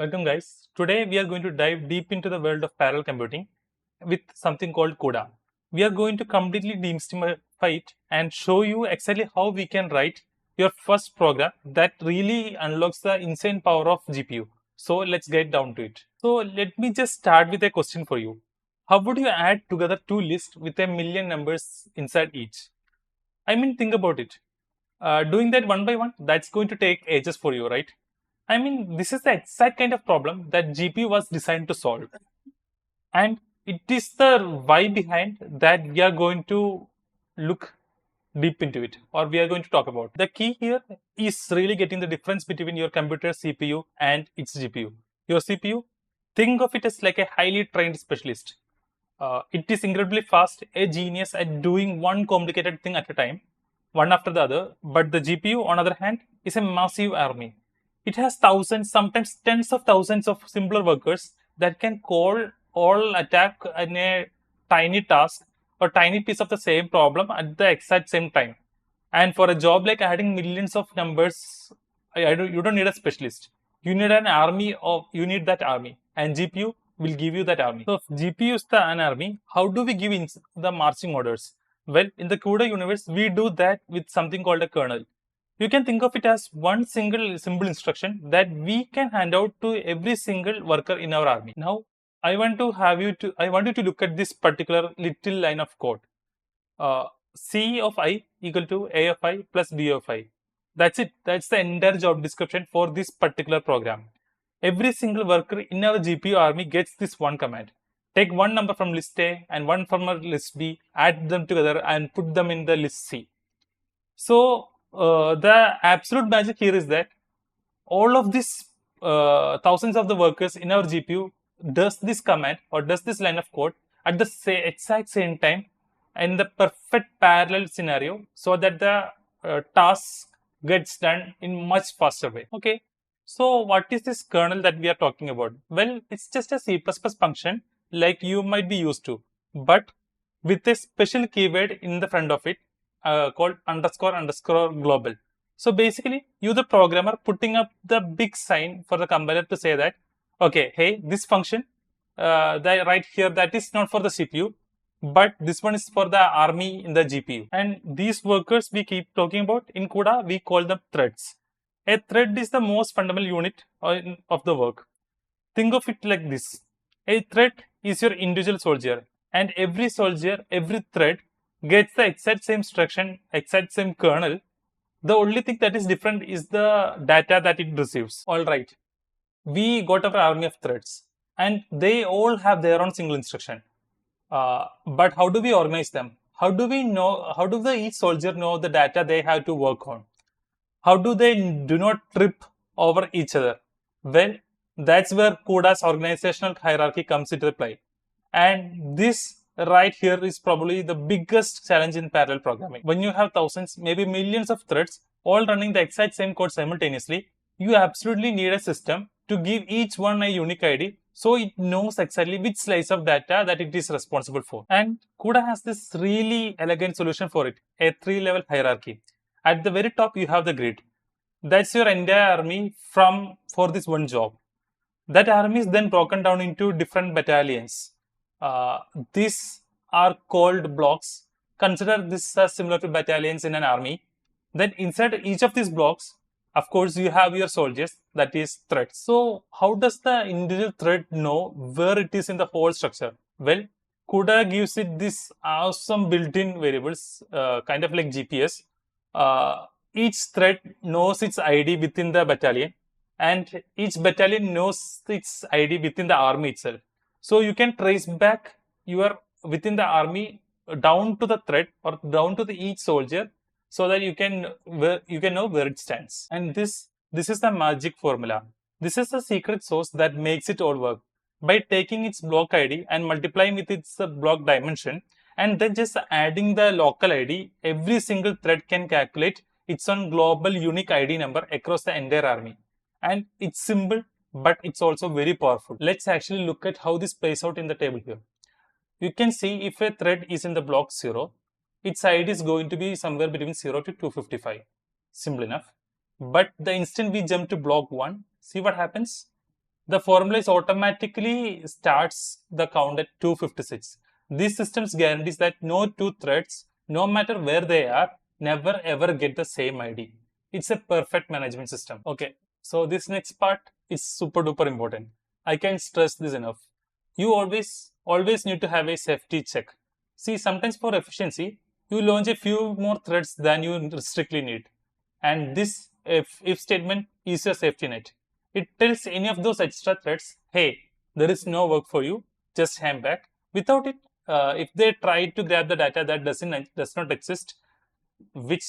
Welcome guys. Today we are going to dive deep into the world of parallel computing with something called CUDA. We are going to completely demystify it and show you exactly how we can write your first program that really unlocks the insane power of GPU. So let's get down to it. So let me just start with a question for you. How would you add together two lists with a million numbers inside each? I mean, think about it. Doing that one by one, that's going to take ages for you, right? I mean, this is the exact kind of problem that GPU was designed to solve. And it is the why behind that we are going to look deep into it, or we are going to talk about. The key here is really getting the difference between your computer CPU and its GPU. Your CPU, think of it as like a highly trained specialist. It is incredibly fast, a genius at doing one complicated thing at a time, one after the other. But the GPU, on the other hand, is a massive army. It has thousands, sometimes tens of thousands of simpler workers that can call all attack in a tiny task or tiny piece of the same problem at the exact same time. And for a job like adding millions of numbers, you don't need a specialist. You need an army of, you need that army. And GPU will give you that army. So if GPU is an army, how do we give in the marching orders? Well, in the CUDA universe, we do that with something called a kernel. You can think of it as one single simple instruction that we can hand out to every single worker in our army. Now, I want you to look at this particular little line of code. C of I equal to A of I plus B of I. That's it. That's the entire job description for this particular program. Every single worker in our GPU army gets this one command. Take one number from list A and one from list B, add them together and put them in the list C. So the absolute magic here is that all of these thousands of the workers in our GPU does this command or does this line of code at the exact same time in the perfect parallel scenario, so that the task gets done in much faster way. Okay, so what is this kernel that we are talking about? Well, it's just a C++ function like you might be used to, but with a special keyword in the front of it called __ global. So basically, you the programmer putting up the big sign for the compiler to say that, okay, hey, this function that right here, that is not for the CPU, but this one is for the army in the GPU. And these workers we keep talking about in CUDA, we call them threads. A thread is the most fundamental unit of the work. Think of it like this. A thread is your individual soldier, and every soldier, every thread gets the exact same instruction, exact same kernel. The only thing that is different is the data that it receives. All right, we got our army of threads, and they all have their own single instruction. But how do we organize them? How do we know? How do each soldier know the data they have to work on? How do they do not trip over each other? Well, that's where CUDA's organizational hierarchy comes into play. And this right here is probably the biggest challenge in parallel programming. When you have thousands, maybe millions of threads all running the exact same code simultaneously, you absolutely need a system to give each one a unique ID so it knows exactly which slice of data that it is responsible for. And CUDA has this really elegant solution for it, a 3-level hierarchy. At the very top, you have the grid. That's your entire army for this one job. That army is then broken down into different battalions. These are called blocks. Consider this as similar to battalions in an army. Then inside each of these blocks, of course, you have your soldiers, that is threads. So how does the individual thread know where it is in the whole structure? Well, CUDA gives it this awesome built-in variables, kind of like GPS. Each thread knows its ID within the battalion, and each battalion knows its ID within the army itself. So you can trace back your within the army down to the thread or down to each soldier, so that you can know where it stands. And this is the magic formula. This is the secret sauce that makes it all work. By taking its block ID and multiplying with its block dimension, and then just adding the local ID, every single thread can calculate its own global unique ID number across the entire army. And it's simple, but it's also very powerful. Let's actually look at how this plays out in the table here. You can see if a thread is in the block 0, its ID is going to be somewhere between 0 to 255. Simple enough. But the instant we jump to block 1, see what happens? the formula is automatically starts the count at 256. These systems guarantees that no two threads, no matter where they are, never ever get the same ID. It's a perfect management system. Okay, so this next part is super duper important. I can't stress this enough. You always need to have a safety check. See, sometimes for efficiency, you launch a few more threads than you strictly need. And this if statement is your safety net. It tells any of those extra threads, hey, there is no work for you, just hang back. Without it, if they try to grab the data that does not exist, which,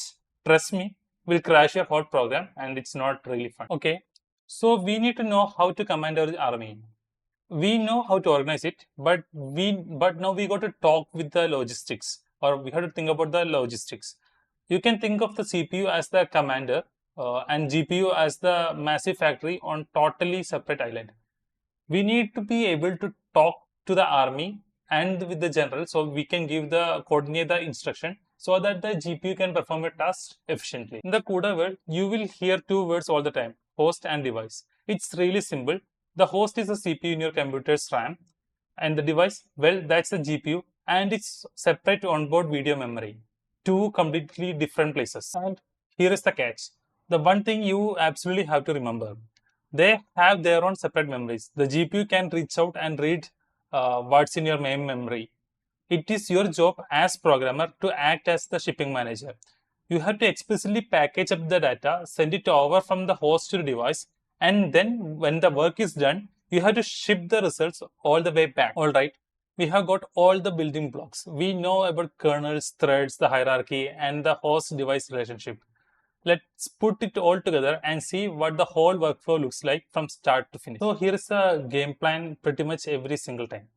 trust me, will crash your whole program and it's not really fun. Okay, so we need to know how to command our army. We know how to organize it, but now we got to talk with the logistics, or we have to think about the logistics. You can think of the CPU as the commander and GPU as the massive factory on totally separate island. We need to be able to talk to the army and with the general, so we can coordinate the instruction so that the GPU can perform a task efficiently. In the CUDA world, you will hear two words all the time: host and device. It's really simple. The host is the CPU in your computer's RAM, and the device, well, that's the GPU, and it's separate onboard video memory. Two completely different places. And here is the catch. The one thing you absolutely have to remember: they have their own separate memories. The GPU can reach out and read what's in your main memory. It is your job as programmer to act as the shipping manager. You have to explicitly package up the data, send it over from the host to the device, and then when the work is done, you have to ship the results all the way back. All right, we have got all the building blocks. We know about kernels, threads, the hierarchy, and the host device relationship. Let's put it all together and see what the whole workflow looks like from start to finish. So here is a game plan pretty much every single time.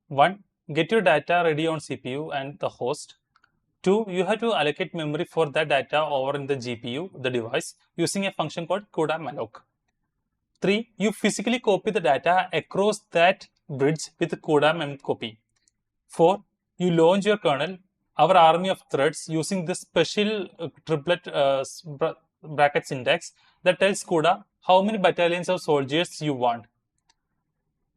1. Get your data ready on CPU and the host. 2. You have to allocate memory for that data over in the GPU, the device, using a function called CUDA malloc. 3. You physically copy the data across that bridge with CUDA mem copy. 4. You launch your kernel, our army of threads, using this special triplet bracket syntax that tells CUDA how many battalions of soldiers you want.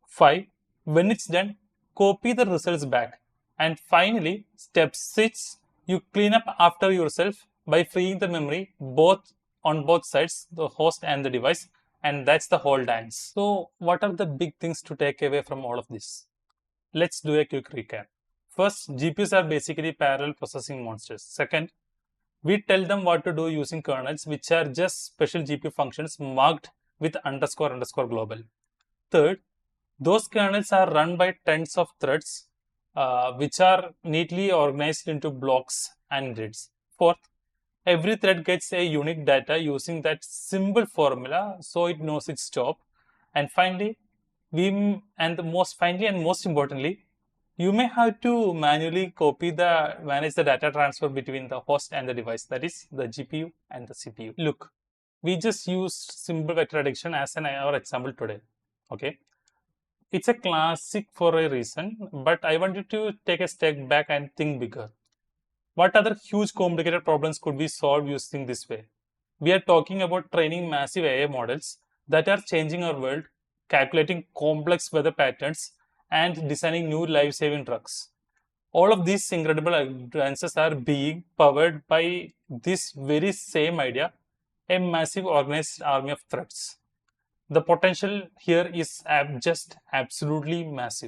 5. When it's done, copy the results back. And finally, step 6, you clean up after yourself by freeing the memory on both sides, the host and the device, and that's the whole dance. So what are the big things to take away from all of this? Let's do a quick recap. First, GPUs are basically parallel processing monsters. Second, we tell them what to do using kernels, which are just special GPU functions marked with __ global. Third, those kernels are run by tens of threads, which are neatly organized into blocks and grids. Fourth, every thread gets a unique data using that simple formula, so it knows its job. And finally, most importantly, you may have to manually manage the data transfer between the host and the device, that is the GPU and the CPU. Look, we just used simple vector addition as our example today. Okay, it's a classic for a reason, but I wanted to take a step back and think bigger. What other huge complicated problems could we solve using this way? We are talking about training massive AI models that are changing our world, calculating complex weather patterns, and designing new life-saving drugs. All of these incredible advances are being powered by this very same idea, a massive organized army of threads. The potential here is just absolutely massive.